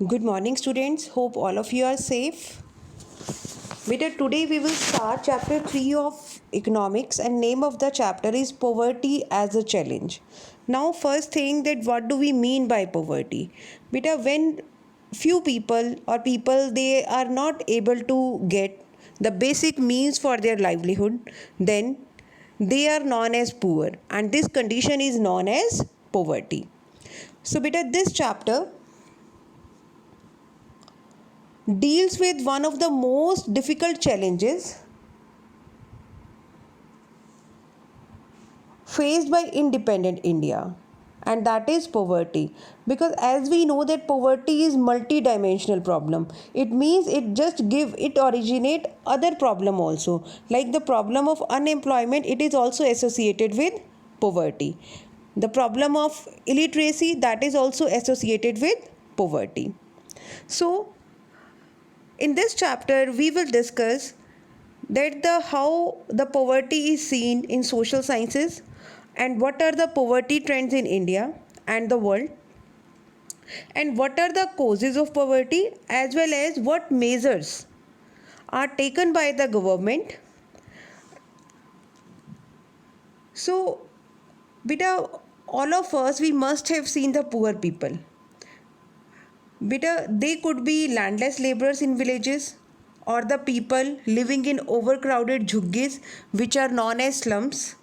Good morning, students. Hope all of you are safe. Beta, today we will start chapter 3 of economics, and name of the chapter is poverty as a challenge. Now, first thing, that what do we mean by poverty? Beta, when few people or people they are not able to get the basic means for their livelihood, then they are known as poor, and this condition is known as poverty. So, beta, this chapter deals with one of the most difficult challenges faced by independent India, and that is poverty. Because as we know that poverty is multi-dimensional problem, it means it originate other problem also, like the problem of unemployment. It is also associated with poverty. The problem of illiteracy, that is also associated with poverty. So in this chapter we will discuss that the how the poverty is seen in social sciences, and what are the poverty trends in India and the world, and what are the causes of poverty, as well as what measures are taken by the government. So beta, all of us we must have seen the poor people. Beta, they could be landless laborers in villages, or the people living in overcrowded jhuggis, which are known as slums.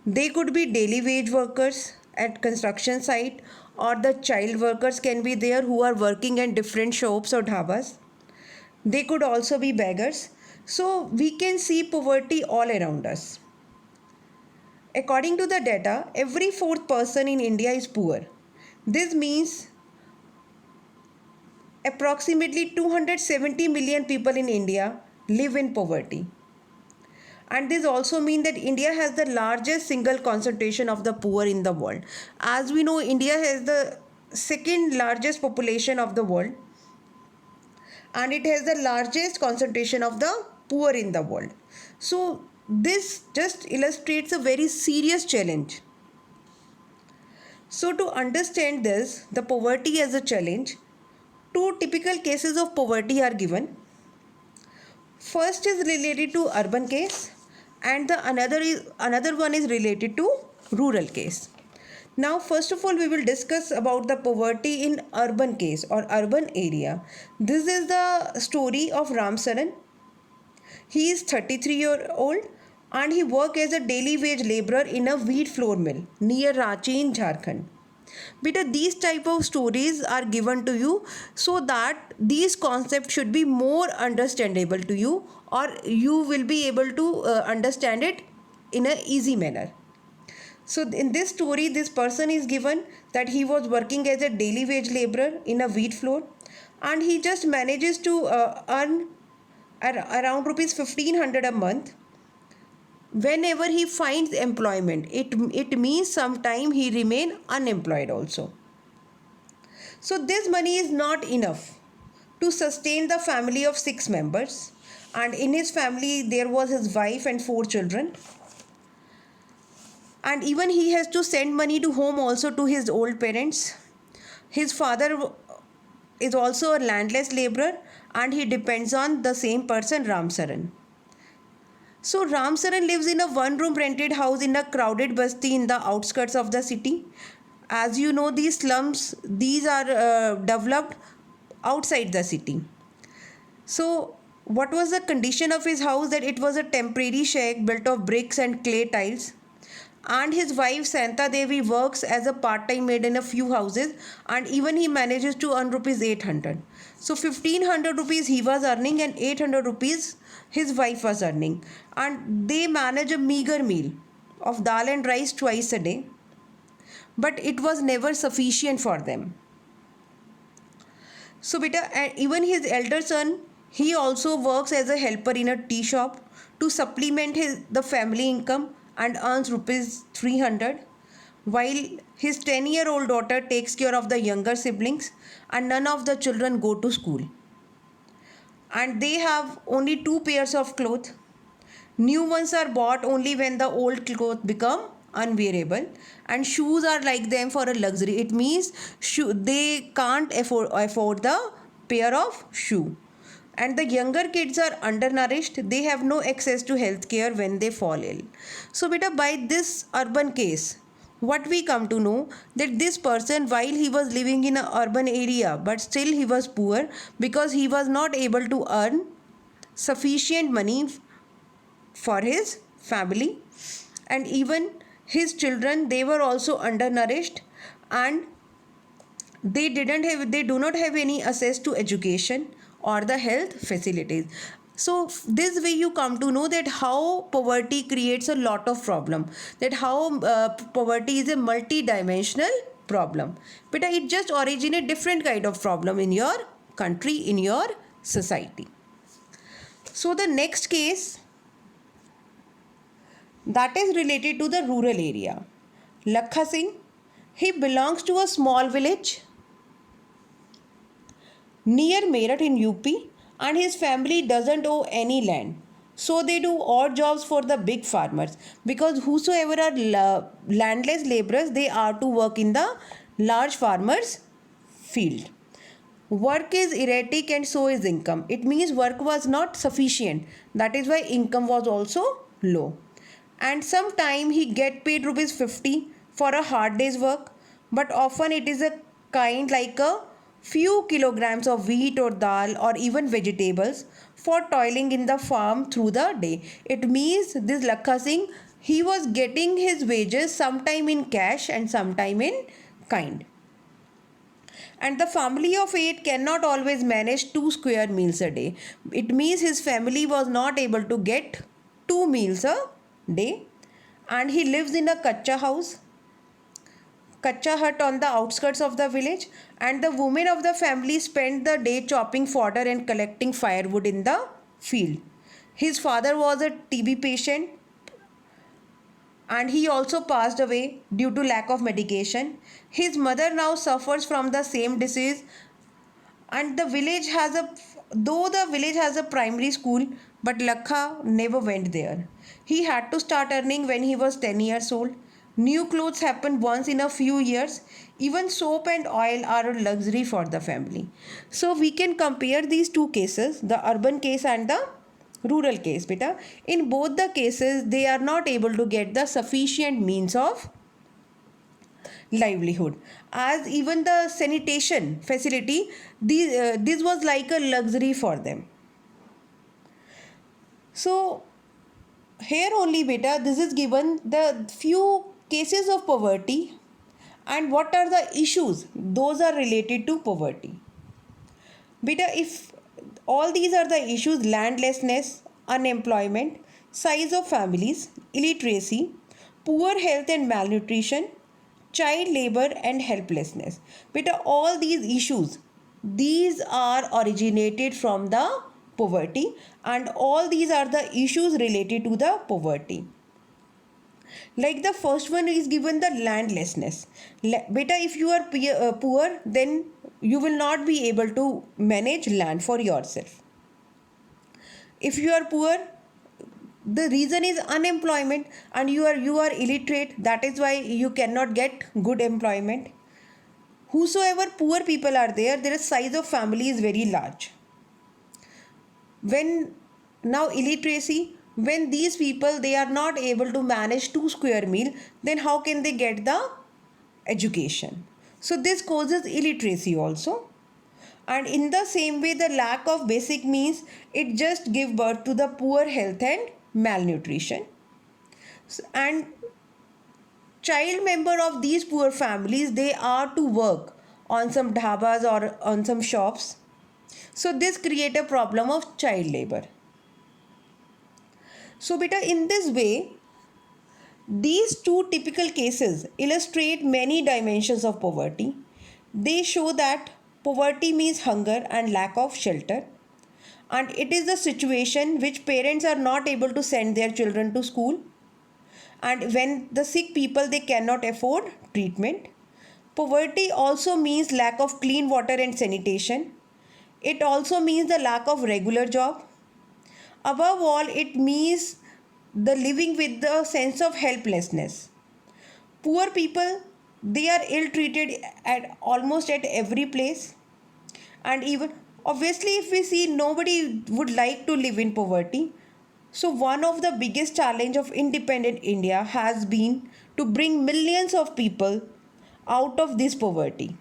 They could be daily wage workers at construction site, or the child workers can be there who are working in different shops or dhabas. They could also be beggars. So we can see poverty all around us. According to the data, every fourth person in India is poor. This means approximately 270 million people in India live in poverty. And this also means that India has the largest single concentration of the poor in the world. As we know, India has the second largest population of the world, and it has the largest concentration of the poor in the world. So this just illustrates a very serious challenge. So to understand this, the poverty as a challenge, two typical cases of poverty are given. First is related to urban case, and the another one is related to rural case. Now first of all we will discuss about the poverty in urban case or urban area. This is the story of Ram Saran. He is 33-year-old and he worked as a daily wage laborer in a wheat flour mill near Ranchi in Jharkhand. Beta, these type of stories are given to you so that these concepts should be more understandable to you, or you will be able to understand it in a easy manner. So in this story, this person is given that he was working as a daily wage laborer in a wheat flour, and he just manages to earn around rupees 1500 a month. Whenever he finds employment, it means sometime he remain unemployed also. So this money is not enough to sustain the family of 6 members, and in his family there was his wife and 4 children, and even he has to send money to home also to his old parents. His father is also a landless laborer, and he depends on the same person, Ram Saran. So Ram Saran lives in a one-room rented house in a crowded basti in the outskirts of the city. As you know, these slums, these are developed outside the city. So what was the condition of his house? That it was a temporary shack built of bricks and clay tiles. And his wife Santa Devi works as a part-time maid in a few houses, and even he manages to earn rupees 800. So 1500 rupees he was earning and 800 rupees his wife was earning, and they manage a meager meal of dal and rice twice a day, but it was never sufficient for them. So beta, even his elder son, he also works as a helper in a tea shop to supplement the family income, and earns rupees 300, while his 10-year-old daughter takes care of the younger siblings, and none of the children go to school. And they have only 2 pairs of clothes. New ones are bought only when the old clothes become unwearable, and shoes are like them for a luxury. It means they can't afford the pair of shoe. And the younger kids are undernourished, they have no access to healthcare when they fall ill. So beta, by this urban case, what we come to know, that this person, while he was living in an urban area, but still he was poor because he was not able to earn sufficient money for his family, and even his children, they were also undernourished, and they do not have any access to education or the health facilities. So this way you come to know that how poverty creates a lot of problem, that how poverty is a multi-dimensional problem. But it just originate different kind of problem in your country, in your society. So the next case, that is related to the rural area. Lakha Singh, he belongs to a small village near Meerut in UP, and his family doesn't own any land. So they do odd jobs for the big farmers, because whosoever are landless laborers, they are to work in the large farmers' field. Work is erratic and so is income. It means work was not sufficient. That is why income was also low. And sometime he get paid rupees 50 for a hard day's work, but often it is a kind like a few kilograms of wheat or dal or even vegetables for toiling in the farm through the day. It means this Lakha Singh, he was getting his wages sometime in cash and sometime in kind. And the family of 8 cannot always manage 2 square meals a day. It means his family was not able to get 2 meals a day, and he lives in a kacha hut on the outskirts of the village, and the women of the family spend the day chopping fodder and collecting firewood in the field. His father was a TB patient, and he also passed away due to lack of medication. His mother now suffers from the same disease, and the village has a primary school, but Lakha never went there. He had to start earning when he was 10 years old. New clothes happen once in a few years. Even soap and oil are a luxury for the family. So we can compare these two cases, the urban case and the rural case, beta. In both the cases, they are not able to get the sufficient means of livelihood, as even the sanitation facility, this was like a luxury for them. So here only, beta, this is given the few cases of poverty and what are the issues those are related to poverty. Beta, if all these are the issues: landlessness, unemployment, size of families, illiteracy, poor health and malnutrition, child labor and helplessness. Beta, all these issues, these are originated from the poverty, and all these are the issues related to the poverty. Like the first one is given, the landlessness. Beta, if you are poor, then you will not be able to manage land for yourself. If you are poor, the reason is unemployment, and you are illiterate, that is why you cannot get good employment. Whosoever poor people are there, their size of family is very large. When now illiteracy, when these people, they are not able to manage 2 square meal, then how can they get the education? So this causes illiteracy also. And in the same way, the lack of basic means, it just give birth to the poor health and malnutrition. And child member of these poor families, they are to work on some dhabas or on some shops. So this create a problem of child labor. So beta, in this way, these two typical cases illustrate many dimensions of poverty. They show that poverty means hunger and lack of shelter, and it is the situation which parents are not able to send their children to school, and when the sick people, they cannot afford treatment. Poverty also means lack of clean water and sanitation. It also means the lack of regular job. Above all, it means the living with the sense of helplessness. Poor people, they are ill treated at almost at every place. And even obviously, if we see, nobody would like to live in poverty. So one of the biggest challenge of independent India has been to bring millions of people out of this poverty.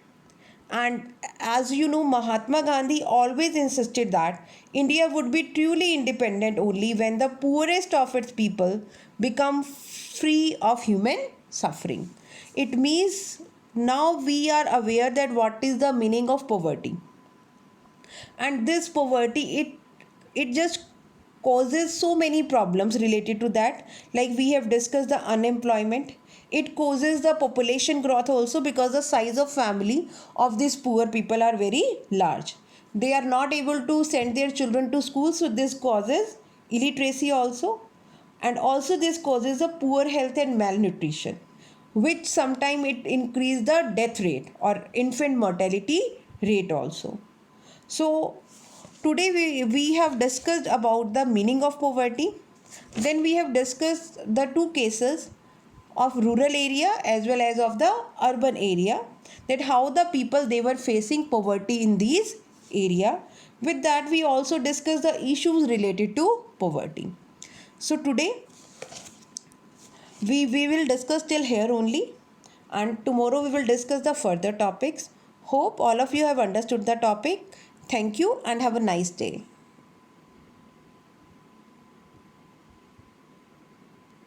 And as you know, Mahatma Gandhi always insisted that India would be truly independent only when the poorest of its people become free of human suffering. It means now we are aware that what is the meaning of poverty. And this poverty, it just causes so many problems related to that. Like we have discussed, the unemployment, it causes the population growth also, because the size of family of these poor people are very large. They are not able to send their children to school, so this causes illiteracy also. And also this causes a poor health and malnutrition, which sometimes it increase the death rate or infant mortality rate also. So today we have discussed about the meaning of poverty. Then we have discussed the two cases of rural area as well as of the urban area, that how the people they were facing poverty in these area. With that, we also discussed the issues related to poverty. So today we will discuss till here only, and tomorrow we will discuss the further topics. Hope all of you have understood the topic. Thank you and have a nice day.